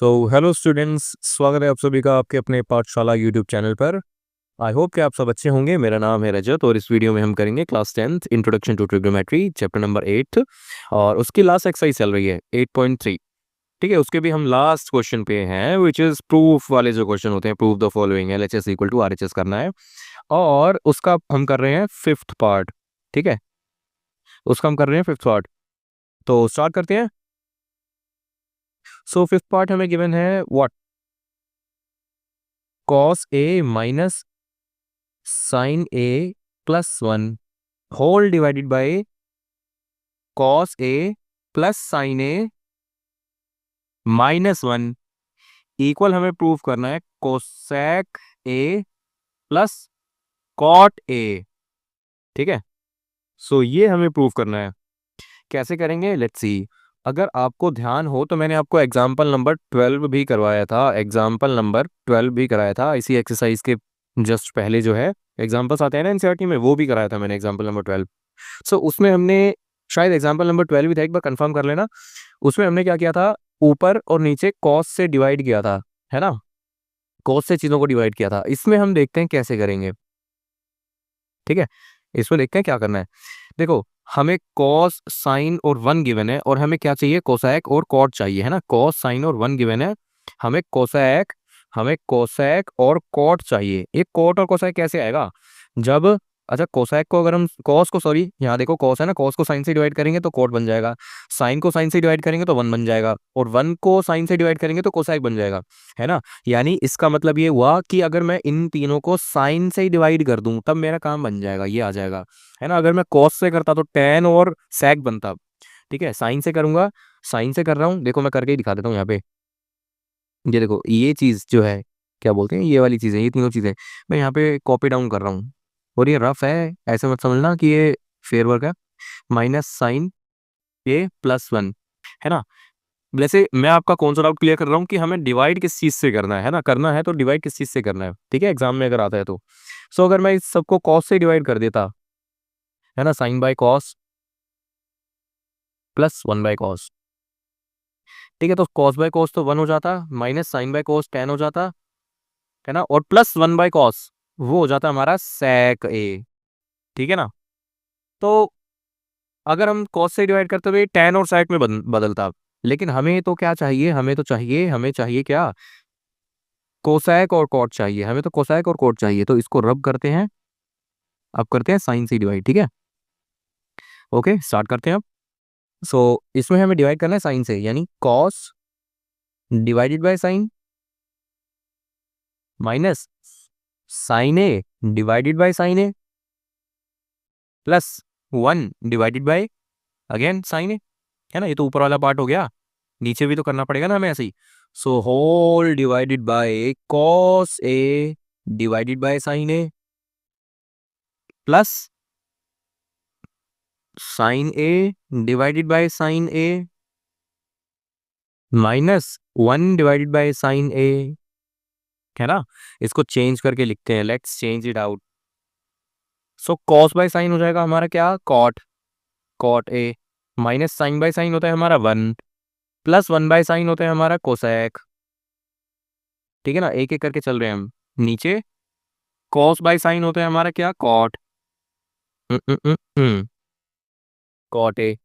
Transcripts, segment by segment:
Hello students, स्वागत है आप सभी का आपके अपने पाठशाला यूट्यूब चैनल पर। आई होप कि आप सब अच्छे होंगे। मेरा नाम है रजत और इस वीडियो में हम करेंगे class 10th introduction to trigonometry chapter number 8 और उसकी लास्ट एक्सरसाइज चल रही है 8.3। ठीक है, उसके भी हम लास्ट क्वेश्चन पे हैं विच इज प्रूफ वाले जो क्वेश्चन होते हैं, proof the following LHS equal to RHS करना है और उसका हम कर रहे हैं फिफ्थ पार्ट। ठीक है, उसका हम कर रहे हैं फिफ्थ पार्ट, तो स्टार्ट करते हैं। सो फिफ्थ पार्ट हमें गिवन है what cos A minus sin A plus 1 whole divided by cos A plus sin A minus 1 equal हमें प्रूव करना है cosec A plus cot A। ठीक है, सो ये हमें प्रूव करना है। कैसे करेंगे, लेट्स सी। अगर आपको ध्यान हो तो मैंने आपको एग्जाम्पल नंबर 12 भी करवाया था, एग्जाम्पल नंबर 12 भी कराया था इसी एक्सरसाइज के जस्ट पहले। जो है एग्जाम्पल्स आते हैं ना एनसीईआरटी में, वो भी कराया था मैंने एग्जाम्पल नंबर 12। सो उसमें हमने शायद एग्जाम्पल नंबर 12 भी था, एक बार कंफर्म कर लेना। उसमें हमने क्या किया था, ऊपर और नीचे कॉस से डिवाइड किया था, है ना। कॉस से चीज़ों को डिवाइड किया था। इसमें हम देखते हैं कैसे करेंगे। ठीक है, इसमें देखते हैं क्या करना है। देखो, हमें कॉस साइन और 1 गिवन है और हमें क्या चाहिए, कोसैक और कॉट चाहिए, है ना। कॉस साइन और 1 गिवन है, हमें कोसैक और कॉट चाहिए। ये कॉट और कोसैक कैसे आएगा जब, अच्छा कोसैक को अगर हम कॉस को, सॉरी यहाँ देखो कॉस है ना, कॉस को साइन से डिवाइड करेंगे तो कॉट बन जाएगा, साइन को साइन से डिवाइड करेंगे तो 1 बन जाएगा और 1 को साइन से डिवाइड करेंगे तो कोसैक बन जाएगा, है ना। यानी इसका मतलब ये हुआ कि अगर मैं इन तीनों को साइन से ही डिवाइड कर दूं तब मेरा काम बन जाएगा, ये आ जाएगा, है ना। अगर मैं कॉस से करता तो टेन और sec बनता। ठीक है, साइन से करूंगा, साइन से कर रहा हूँ, देखो मैं करके ही दिखा देता हूँ यहाँ पे। ये देखो, ये चीज जो है क्या बोलते हैं, ये वाली चीजें, ये तीनों चीजें मैं यहाँ पे कॉपी डाउन कर रहा हूँ और ये रफ है, ऐसे मत समझना कि ये फेयर वर्क है। माइनस साइन ए प्लस 1, है ना। वैसे मैं आपका कौन सा डाउट क्लियर कर रहा हूँ कि हमें डिवाइड किस चीज से करना है ना, करना है तो डिवाइड किस चीज से करना है। ठीक है, एग्जाम में अगर आता है तो। सो अगर मैं इस सबको कॉस से डिवाइड कर देता, है ना, sine by cos plus 1 by cos. ठीक है, तो कॉस बाय कॉस तो 1 हो जाता, माइनस साइन बाय कॉस 10 हो जाता, है ना, और प्लस 1 बाय कॉस वो हो जाता हमारा sec A। ठीक है ना। तो अगर हम कॉस से डिवाइड करते हुए 10 और sec में बदलता, लेकिन हमें तो क्या चाहिए, हमें चाहिए क्या, कोसैक और कॉट चाहिए। हमें तो कोसैक और कॉट चाहिए, तो इसको रब करते हैं, अब करते हैं साइन से डिवाइड। ठीक है, ओके स्टार्ट करते हैं अब। सो इसमें हमें डिवाइड करना है साइन से, यानी cos divided by sine minus sine A divided by sine A plus 1 divided by again sine A, है ना। ये तो ऊपर वाला पार्ट हो गया, नीचे भी तो करना पड़ेगा ना हमें ऐसे ही। So whole divided by cos A divided by sine A plus sine A divided by sine A minus 1 divided by sine A, है ना। इसको चेंज करके लिखते हैं, let's change it out. So cos by sine हो जाएगा हमारा क्या, cot, cot A, minus sine by sine होता है हमारा 1, प्लस 1 बाय साइन होता है हमारा कोसेक। ठीक है ना, एक एक करके चल रहे हैं हम। नीचे कॉस बाय साइन होता है हमारा क्या, cot, cot A,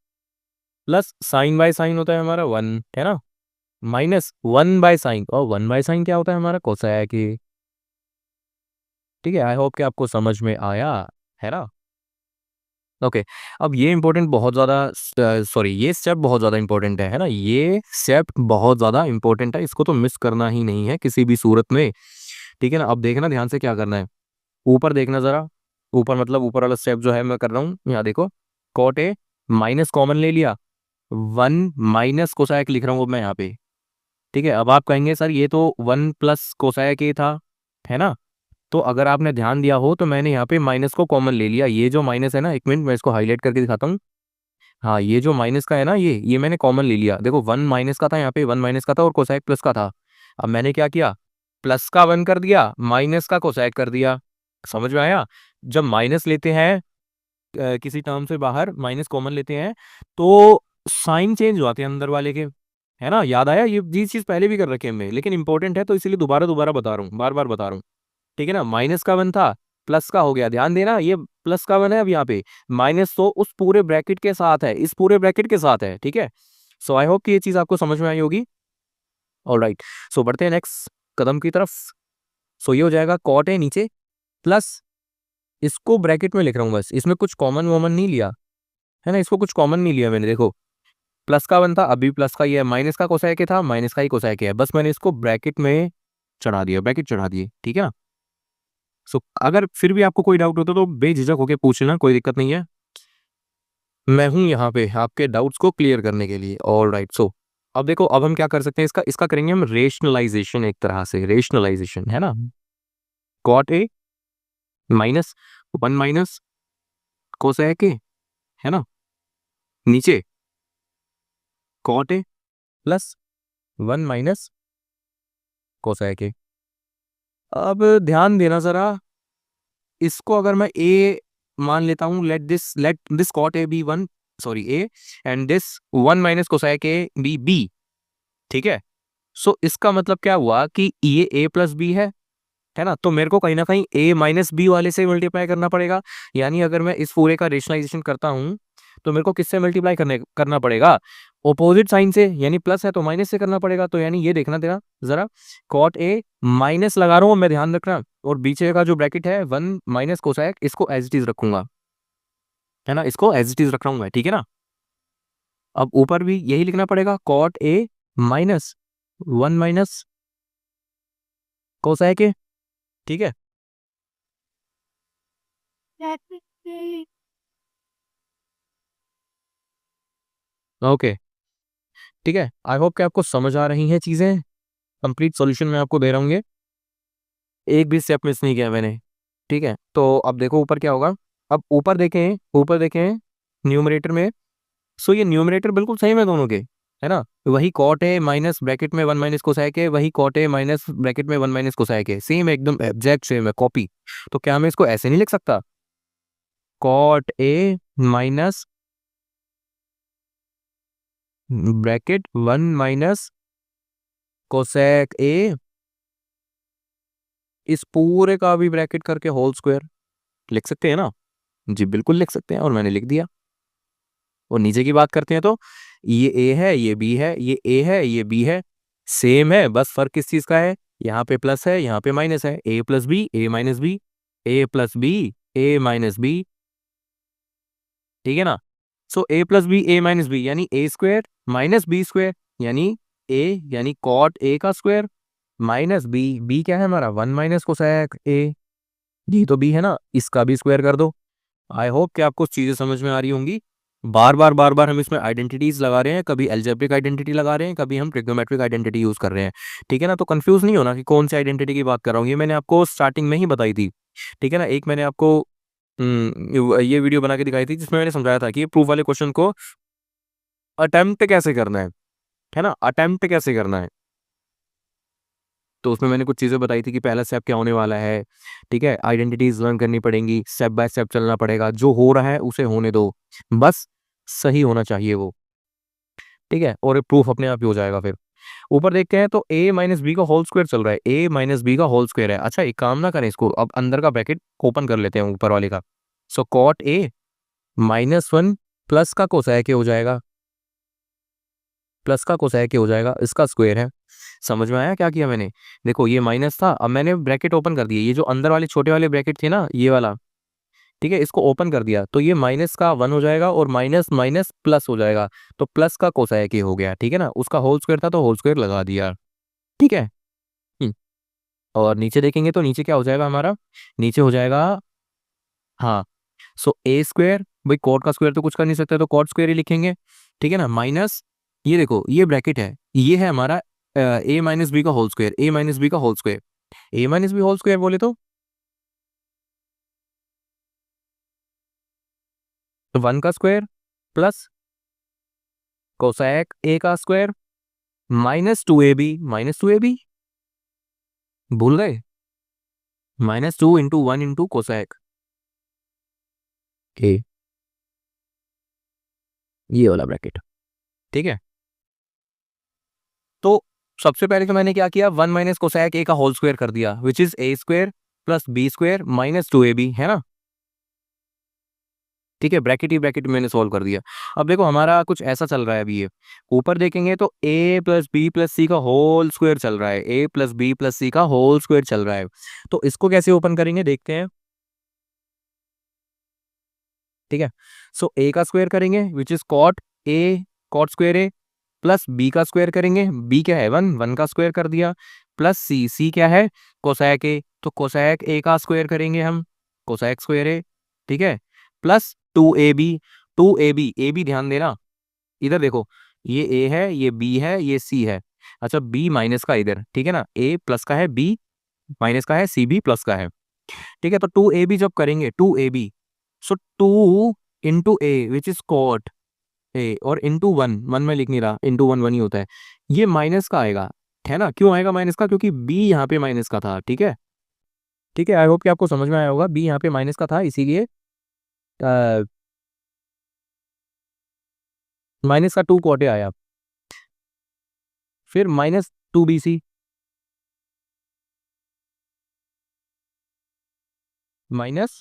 plus sine by sine होता है हमारा 1, है ना, माइनस 1 बाय साइन, और 1 बाय साइन क्या होता है हमारा, कोसेक ए। ठीक है, आई होप कि आपको समझ में आया, है ना। ओके, अब ये इंपॉर्टेंट बहुत ज़्यादा, सॉरी ये स्टेप बहुत ज़्यादा इंपॉर्टेंट है ना। ये स्टेप बहुत ज़्यादा इंपॉर्टेंट है, इसको तो मिस करना ही नहीं है किसी भी सूरत में। ठीक है ना, अब देखना ध्यान से क्या करना है। ऊपर देखना ज़रा, ऊपर मतलब ऊपर वाला स्टेप जो है मैं कर रहा हूँ, यहाँ देखो, कॉट ए माइनस कॉमन ले लिया, 1 माइनस कोसाइक लिख रहा हूँ मैं यहाँ पे। ठीक है, अब आप कहेंगे सर ये तो 1 प्लस कोसाइक ए था, है ना। तो अगर आपने ध्यान दिया हो तो मैंने यहाँ पे माइनस को कॉमन ले लिया, ये जो माइनस है ना, एक मिनट मैं इसको हाईलाइट करके दिखाता हूँ। हाँ, ये जो माइनस का है ना, ये मैंने कॉमन ले लिया। देखो 1 माइनस का था, यहाँ पे 1 माइनस का था और कोसैक प्लस का था। अब मैंने क्या किया, प्लस का 1 कर दिया, माइनस का कोसैक कर दिया। समझ में आया। जब माइनस लेते हैं किसी टर्म से बाहर माइनस कॉमन लेते हैं तो साइन चेंज हो जाते हैं अंदर वाले के, है ना, याद आया? ये चीज पहले भी कर रखे हैं हमने, लेकिन इंपॉर्टेंट है तो इसीलिए दोबारा दोबारा बता रहा हूँ, बार बार बता रहा हूँ। ठीक है ना, माइनस का वन था, प्लस का हो गया, ध्यान देना, ये प्लस का वन है अब यहाँ पे, माइनस तो उस पूरे ब्रैकेट के साथ है, इस पूरे ब्रैकेट के साथ है। ठीक है, सो आई होप कि ये चीज आपको समझ में आई होगी। ऑलराइट, सो बढ़ते हैं नेक्स्ट कदम की तरफ। सो ये हो जाएगा कॉट है नीचे, प्लस इसको ब्रैकेट में लिख रहा हूँ बस, इसमें कुछ कॉमन वॉमन नहीं लिया है ना, इसको कुछ कॉमन नहीं लिया मैंने। देखो प्लस का वन था, अभी प्लस का ही है, माइनस का कोसाइक था, माइनस का ही कोसाइक है, बस मैंने इसको ब्रैकेट में चढ़ा दिया, ब्रैकेट चढ़ा दिए। ठीक है ना, सो अगर फिर भी आपको कोई डाउट होता तो बेझिझक होके पूछना, कोई दिक्कत नहीं है, मैं हूं यहाँ पे आपके डाउट्स को क्लियर करने के लिए। ऑल राइट, सो अब देखो, अब हम क्या कर सकते हैं, इसका इसका करेंगे हम रेशनलाइजेशन, एक तरह से रेशनलाइजेशन, है ना। Cot A minus one minus cosec A, है ना, नीचे cot A plus one minus cosec A. अब ध्यान देना जरा, इसको अगर मैं ए मान लेता हूं, let this cot A be one, sorry A, and this one minus cosec A be B. ठीक है, सो इसका मतलब क्या हुआ कि ये ए प्लस बी है ना, तो मेरे को कहीं ना कहीं ए माइनस बी वाले से मल्टीप्लाई करना पड़ेगा। यानी अगर मैं इस पूरे का रेशनलाइजेशन करता हूं तो मेरे को किससे मल्टीप्लाई करना पड़ेगा, ऑपोजिट साइन से, यानी प्लस है तो माइनस से करना पड़ेगा। तो यानी ये देखना तेरा जरा, कॉट ए माइनस लगा रहा हूं मैं, ध्यान रखना, और बीचे का जो ब्रैकेट है वन माइनस कोसाइक, इसको एज इट इज रखूंगा, है ना, इसको एज इट इज रख रहा हूं मैं। ठीक है ना, अब ऊपर भी यही लिखना पड़ेगा, cot A minus one minus cosec A. ठीक है, ओके, ठीक है, आई होप कि आपको समझ आ रही हैं चीजें। कंप्लीट सॉल्यूशन मैं आपको दे रहा हूँ, एक भी स्टेप मिस नहीं किया मैंने। ठीक है, तो अब देखो ऊपर क्या होगा, अब ऊपर देखें न्यूमरेटर में, सो ये न्यूमरेटर बिल्कुल सेम है दोनों के, है ना, वही कॉट है माइनस ब्रैकेट में वन माइनस कोसाइक है, वही कॉट है माइनस ब्रैकेट में वन माइनस कोसाइक है, सेम एकदम एग्जैक्ट सेम है, कॉपी। तो क्या मैं इसको ऐसे नहीं लिख सकता, cot A minus bracket one minus cosec A, इस पूरे का भी ब्रैकेट करके होल स्क्वायर, लिख सकते हैं ना? जी बिल्कुल लिख सकते हैं, और मैंने लिख दिया। और नीचे की बात करते हैं तो ये ए है, ये बी है, ये ए है, ये बी है, सेम है, बस फर्क किस चीज का है, यहाँ पे प्लस है, यहाँ पे माइनस है, ए प्लस बी, ए माइनस बी, ए प्लस बी, ए माइनस बी। ठीक है ना, सो ए प्लस बी, ए माइनस बी, यानी ए स्क्वायर माइनस बी स्क्वायर, यानी ए, यानी कॉट ए का स्क्वायर माइनस बी, बी क्या है हमारा, वन माइनस कोसेक ए, डी तो बी है ना, इसका भी स्क्वायर कर दो। आई होप कि आपको चीजें समझ में आ रही होंगी। बार बार हम इसमें आइडेंटिटीज लगा रहे हैं, कभी एल्जेब्रिक आइडेंटिटी लगा रहे हैं, कभी हम ट्रिग्नोमेट्रिक आइडेंटिटी यूज कर रहे हैं। ठीक है ना, तो कंफ्यूज नहीं होना कि कौन सी आइडेंटिटी की बात कर रहा हूँ, ये मैंने आपको स्टार्टिंग में ही बताई थी। ठीक है ना, एक मैंने आपको ये वीडियो बना के दिखाई थी जिसमें मैंने समझाया था कि ये प्रूफ वाले क्वेश्चन को अटेम्प्ट कैसे करना है ना, अटेम्प्ट कैसे करना है। तो उसमें मैंने कुछ चीज़ें बताई थी कि पहला स्टेप क्या होने वाला है। ठीक है, आइडेंटिटीज लर्न करनी पड़ेंगी, स्टेप बाय स्टेप चलना पड़ेगा, जो हो रहा है उसे होने दो, बस सही होना चाहिए वो। ठीक है, और प्रूफ अपने आप ही हो जाएगा। फिर ऊपर देखते हैं तो a माइनस बी का होल स्क्वायर चल रहा है, a माइनस बी का होल स्क्वायर है। अच्छा एक काम ना करें, इसको अब अंदर का ब्रैकेट ओपन कर लेते हैं ऊपर वाले का। So cot A minus one plus का कोसाइक हो जाएगा, प्लस का कोसाइक हो जाएगा, इसका स्क्वायर है। समझ में आया क्या किया मैंने? देखो ये माइनस था, अब मैंने ब्रैकेट ओपन कर दिया, ये जो अंदर वाले छोटे वाले ब्रैकेट थे ना, ये वाला, ठीक है, इसको ओपन कर दिया, तो ये माइनस का वन हो जाएगा, और माइनस माइनस प्लस हो जाएगा, तो प्लस का कोसाइक हो गया। ठीक है ना, उसका होल स्क्वायर था तो होल स्क्वायर लगा दिया। ठीक है, और नीचे देखेंगे तो नीचे क्या हो जाएगा हमारा, नीचे हो जाएगा, हाँ, सो ए स्क्वायर, भाई कॉट का स्क्वायर तो कुछ कर नहीं सकते, तो कॉट स्क्वायर ही लिखेंगे। ठीक है ना, माइनस, ये देखो ये ब्रैकेट है, ये है हमारा ए माइनस बी का whole square, A minus B का whole square, A minus B whole square बोले तो वन का स्क्वायर प्लस कोसैक ए का square minus two A B, भूल गए, minus two into one into cosec A, ये वाला ब्रैकेट। ठीक है, तो सबसे पहले तो मैंने क्या किया, 1 माइनस कोसैक ए का होल स्क्वायर कर दिया, which is A square plus B square minus 2ab, है ना। ठीक है, ब्रैकेट ही ब्रैकेट मैंने सॉल्व कर दिया। अब देखो हमारा कुछ ऐसा चल रहा है अभी, ये ऊपर देखेंगे तो a प्लस बी प्लस सी का होल स्क्वायर चल रहा है, a प्लस बी प्लस सी का होल स्क्वायर चल रहा है। तो इसको कैसे ओपन करेंगे देखते हैं। ठीक है, सो a का स्क्वायर करेंगे which is cot a, cot square a, plus b का स्क्वायर करेंगे, b क्या है 1, 1 का स्क्वायर कर दिया, प्लस c क्या है कोसैक a, तो कोसैक a का स्क्वायर करेंगे हम, कोसैक स्क्वायर a। ठीक है, प्लस 2ab, 2ab, a भी ध्यान देना, इधर देखो ये a है, ये b है, ये c है। अच्छा b माइनस का इधर, ठीक है ना, a प्लस का है, b माइनस का है, c भी प्लस का है। ठीक है, तो 2ab जब करेंगे 2ab, so 2 into A which is cot A, और इंटू 1, 1 में लिख नहीं रहा, इंटू 1 1 ही होता है, ये माइनस का आएगा, है ना। क्यों आएगा माइनस का, क्योंकि b यहाँ पे माइनस का था। ठीक है, ठीक है, आई होप कि आपको समझ में आया होगा, b यहाँ पे माइनस का था, इसीलिए माइनस का 2 कॉट ए आया, फिर minus 2bc, minus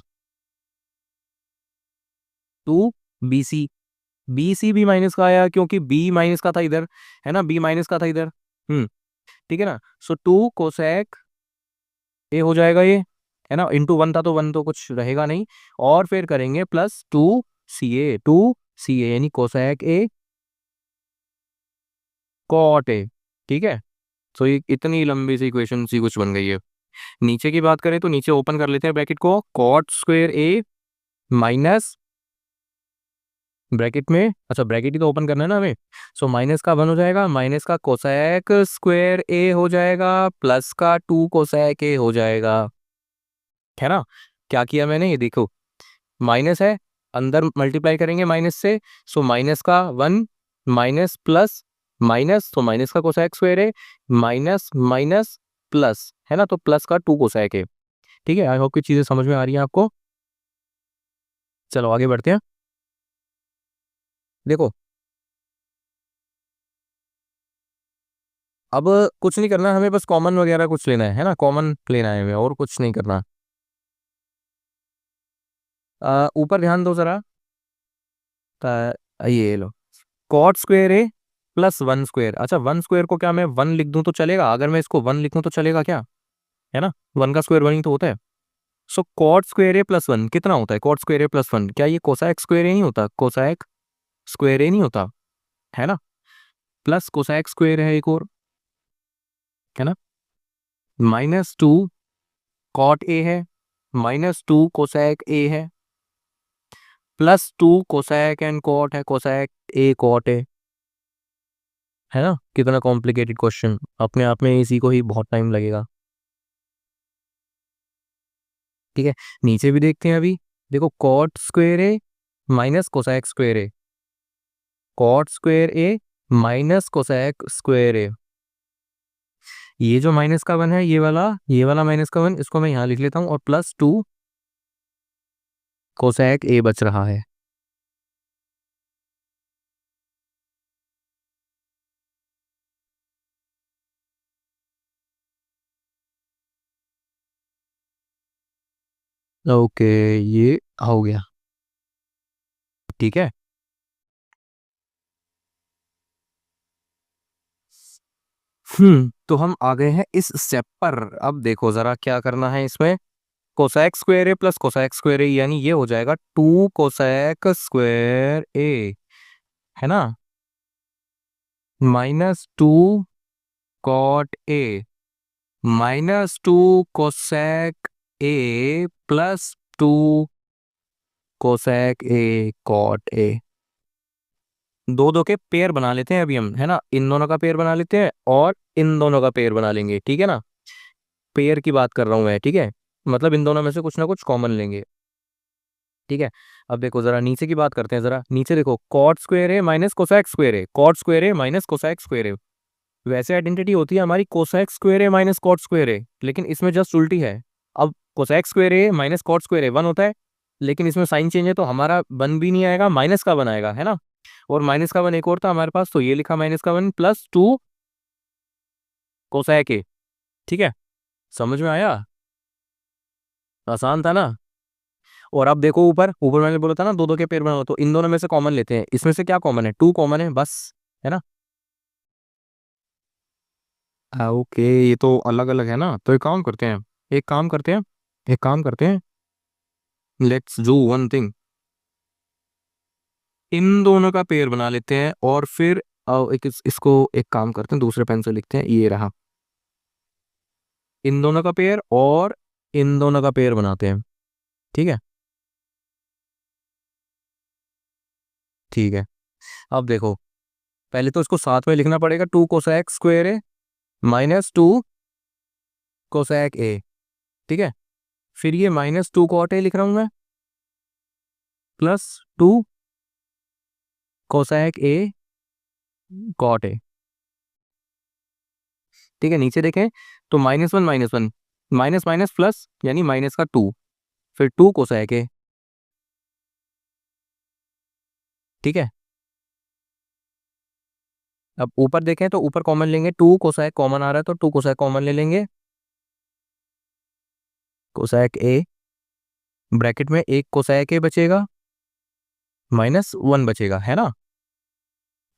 2bc, bc भी माइनस का आया क्योंकि b माइनस का था इधर, है ना, b माइनस का था इधर। ठीक है ना, सो 2 कोसेक ए हो जाएगा ये, है ना, इंटू 1 था तो 1 तो कुछ रहेगा नहीं, और फिर करेंगे प्लस 2 ca यानी कोसेक ए कॉट ए। ठीक है, सो ये इतनी लंबी सी इक्वेशन सी कुछ बन गई है। नीचे की बात करें तो नीचे ओपन कर लेते हैं ब्रैकेट को, cot square A minus bracket में, अच्छा ब्रैकेट ही तो ओपन करना है ना हमें, सो माइनस का 1 हो जाएगा, माइनस का कोसेक स्क्वायर ए हो जाएगा, प्लस का 2 कोसेक ए हो जाएगा, है ना। क्या किया मैंने, ये देखो माइनस है, अंदर मल्टीप्लाई करेंगे माइनस से, सो माइनस का 1 माइनस प्लस माइनस, तो माइनस का कोसेक स्क्वायर है, माइनस माइनस प्लस, है ना, तो प्लस का 2 कोसेक है। ठीक है, आई होप की चीजें समझ में आ रही हैं आपको। चलो आगे बढ़ते हैं। देखो अब कुछ नहीं करना हमें, बस कॉमन वगैरह कुछ लेना है ना, कॉमन लेना है हमें, और कुछ नहीं करना। ऊपर ध्यान दो जरा, ये लो, कॉट स्क्वायर है प्लस 1 स्क्वायर। अच्छा 1 स्क्वायर को क्या मैं 1 लिख दूं तो चलेगा, अगर मैं इसको 1 लिखूं तो चलेगा क्या, है ना, 1 का स्क्वायर 1 ही तो होता है। सो कॉट स्क्वायर ए प्लस 1 कितना होता है, कॉट स्क्वायर ए प्लस 1, क्या ये कोसाइक स्क्वायर ए नहीं होता, कोसाइक स्क्वायर ए नहीं होता, है ना, प्लस कोसाइक स्क्वायर है एक और, है ना, -2 कॉट ए है, -2 कोसैक ए है, +2 कोसैक एंड कॉट है, कोसैक ए कॉट है ना। कितना कॉम्प्लिकेटेड क्वेश्चन, अपने आप में इसी को ही बहुत टाइम लगेगा। ठीक है, नीचे भी देखते हैं अभी, देखो cot square A minus cosec square A, cot square A minus cosec square ए, ये जो माइनस का 1 है, ये वाला माइनस का 1, इसको मैं यहाँ लिख लेता हूँ, और +2 कोसैक ए बच रहा है। ओके, ये हो गया। ठीक है, तो हम आ गए हैं इस स्टेप पर। अब देखो जरा क्या करना है इसमें, कोसैक स्क्वायर ए प्लस कोसैक स्क्वायर ए, यानी ये हो जाएगा 2 कोसैक स्क्वायर ए, है ना, -2 cot A -2 cosec A +2 cosec A cot A. दो दो के पेयर बना लेते हैं अभी हम, है ना, इन दोनों का पेयर बना लेते हैं और इन दोनों का पेयर बना लेंगे। ठीक है ना, पेयर की बात कर रहा हूं मैं, ठीक है, मतलब इन दोनों में से कुछ ना कुछ कॉमन लेंगे। ठीक है, अब देखो जरा नीचे की बात करते हैं, जरा नीचे देखो, कॉट स्क्वायर है माइनस कोसैक स्क्वायर है, कॉट स्क्वायर है माइनस कोसैक स्क्वायर है। वैसे आइडेंटिटी होती है हमारी कोसैक स्क्वायर है माइनस कॉट स्क्वायर है, लेकिन इसमें जस्ट उल्टी है। अब कोसैक स्क्वायर है माइनस कॉट स्क्वायर है 1 होता है, लेकिन इसमें साइन चेंज है तो हमारा 1 भी नहीं आएगा, माइनस का 1 आएगा, है ना। और माइनस का 1 एक और था हमारे पास, तो ये लिखा -1 +2 कोसेक ए। ठीक है, समझ में आया? आसान था ना। और अब देखो ऊपर ऊपर मैंने बोला था ना दो दो के पेयर बनाओ, तो इन दोनों में से कॉमन लेते हैं। इसमें से क्या कॉमन है? 2 कॉमन है बस, है ना। ओके, ये तो अलग अलग है ना, तो एक काम करते हैं, एक काम करते हैं, एक काम करते हैं, लेट्स डू वन थिंग। इन दोनों का पेयर बना लेते हैं और फिर इसको एक काम करते हैं, दूसरे पेन से लिखते हैं, ये रहा। इन दोनों का पेयर और इन दोनों का पेयर बनाते हैं। ठीक है, ठीक है। अब देखो, पहले तो इसको साथ में लिखना पड़ेगा, 2 cosec square A minus 2 cosec ए। ठीक है, फिर ये माइनस 2 कॉट ए लिख रहा हूं मैं, plus 2 cosec A cot A. ठीक है, नीचे देखें तो minus one minus minus plus यानी माइनस का 2, फिर 2 कोसेक ए। ठीक है, अब ऊपर देखें तो ऊपर कॉमन लेंगे, 2 कोसेक कॉमन आ रहा है तो 2 कोसेक कॉमन ले लेंगे, कोसेक ए, ब्रैकेट में एक कोसेक ए बचेगा, -1 बचेगा, है ना।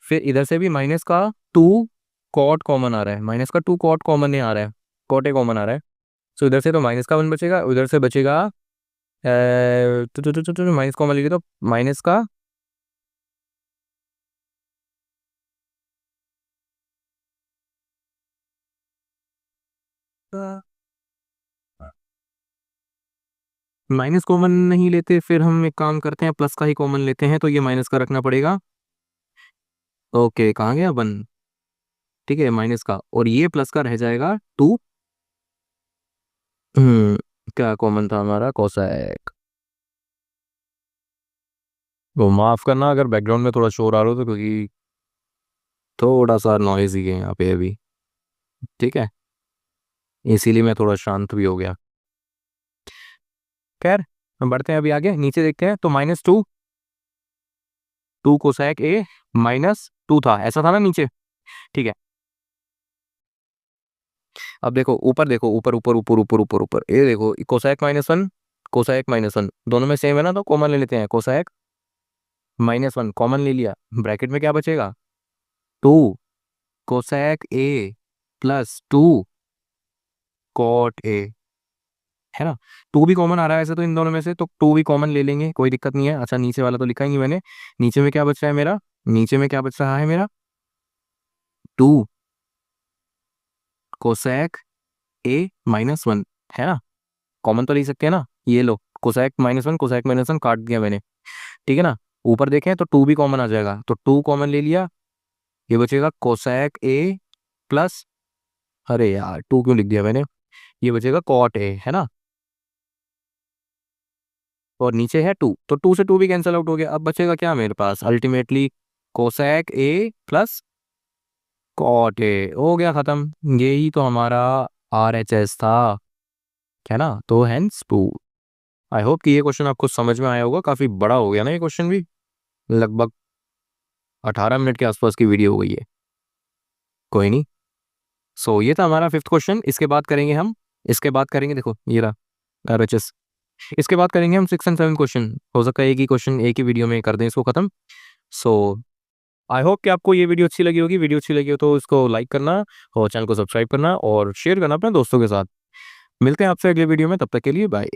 फिर इधर से भी माइनस का 2 कॉट कॉमन आ रहा है, माइनस का 2 कॉट कॉमन नहीं आ रहा है, कॉट ए कॉमन आ रहा है। सो इधर से तो माइनस का 1 बचेगा, उधर से बचेगा माइनस कॉमन लीजिए तो माइनस का माइनस कॉमन नहीं लेते, फिर हम एक काम करते हैं प्लस का ही कॉमन लेते हैं, तो ये माइनस का रखना पड़ेगा। ओके, कहाँ गया 1? ठीक है, माइनस का, और ये प्लस का रह जाएगा 2। क्या कॉमन था हमारा? कोसेक। वो माफ करना अगर बैकग्राउंड में थोड़ा शोर आ रहा हो तो, क्योंकि थोड़ा सा नॉइज ही है यहाँ पे अभी। ठीक है, इसीलिए मैं थोड़ा शांत भी हो गया। खैर, हम बढ़ते हैं अभी आगे, नीचे देखते हैं तो -2 2 कोसेक ए -2 था, ऐसा था ना नीचे। ठीक है, अब देखो ऊपर, देखो ऊपर ऊपर ऊपर ऊपर ऊपर ऊपर, ये देखो कोसेक -1 कोसेक -1 दोनों में सेम है ना, तो कॉमन ले लेते हैं, कोसेक -1 कॉमन ले लिया, ब्रैकेट में क्या बचेगा? 2 cosec A plus 2 cot A, है ना। 2 भी कॉमन आ रहा है वैसे तो इन दोनों में से, तो 2 भी कॉमन ले लेंगे, कोई दिक्कत नहीं है। अच्छा, नीचे वाला तो लिखा ही नहीं मैंने, नीचे में क्या बच रहा है मेरा? नीचे में क्या बच रहा है मेरा? 2 कोसेक ए -1, है ना। कॉमन तो ले सकते हैं ना, ये लो कोसेक -1 कोसेक -1 काट दिया मैंने। ठीक है ना, ऊपर देखें तो 2 भी कॉमन आ जाएगा, तो 2 कॉमन ले लिया, ये बचेगा कोसेक ए प्लस, अरे यार 2 क्यों लिख दिया मैंने, ये बचेगा कॉट ए, है ना। और नीचे है 2, तो 2 से 2 भी कैंसिल आउट हो गया, अब बचेगा क्या मेरे पास ultimately? Cosec A plus cot A, हो गया खत्म। यही तो हमारा RHS था, है ना। तो हेंस 2। आई होप कि ये क्वेश्चन आपको समझ में आया होगा, काफी बड़ा हो गया ना ये क्वेश्चन भी, लगभग 18 मिनट के आसपास की वीडियो हो गई है। कोई नहीं। सो ये था हमारा 5th क्वेश्चन। इसके बाद करेंगे हम, इसके बाद करेंगे, देखो ये रहा RHS। इसके बाद करेंगे हम 6 एंड 7 क्वेश्चन, हो सकता है एक ही क्वेश्चन एक ही वीडियो में कर दें इसको खत्म। सो आई होप कि आपको ये वीडियो अच्छी लगी होगी। वीडियो अच्छी लगी हो तो इसको लाइक करना और चैनल को सब्सक्राइब करना और शेयर करना अपने दोस्तों के साथ। मिलते हैं आपसे अगले वीडियो में, तब तक के लिए बाय।